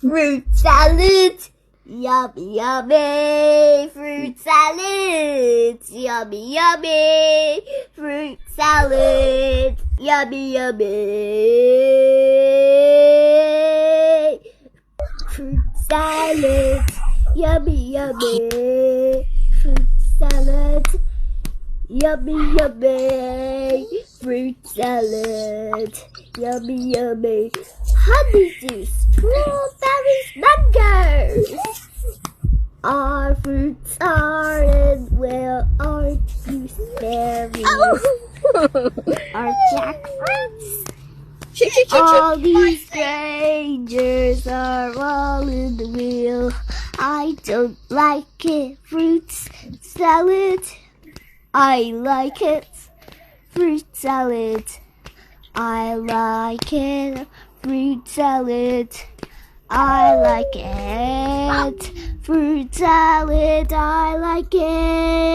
Fruit salad. Yummy, yummy. Fruit salad. Yummy, yummy. Fruit salad. Yummy, yummy. Fruit salad. Yummy, yummy. Fruit salad. Yummy, yummy. Fruit salad. Yummy, yummy. Honeydew, strawberries, mangoes. Our fruits are in, where are gooseberries? Our jackfruits. All these strangers are all in the wheel. I don't like it. Fruits salad. I like it. Fruit salad. I like it. Fruit salad. I like it. Fruit salad. I like it.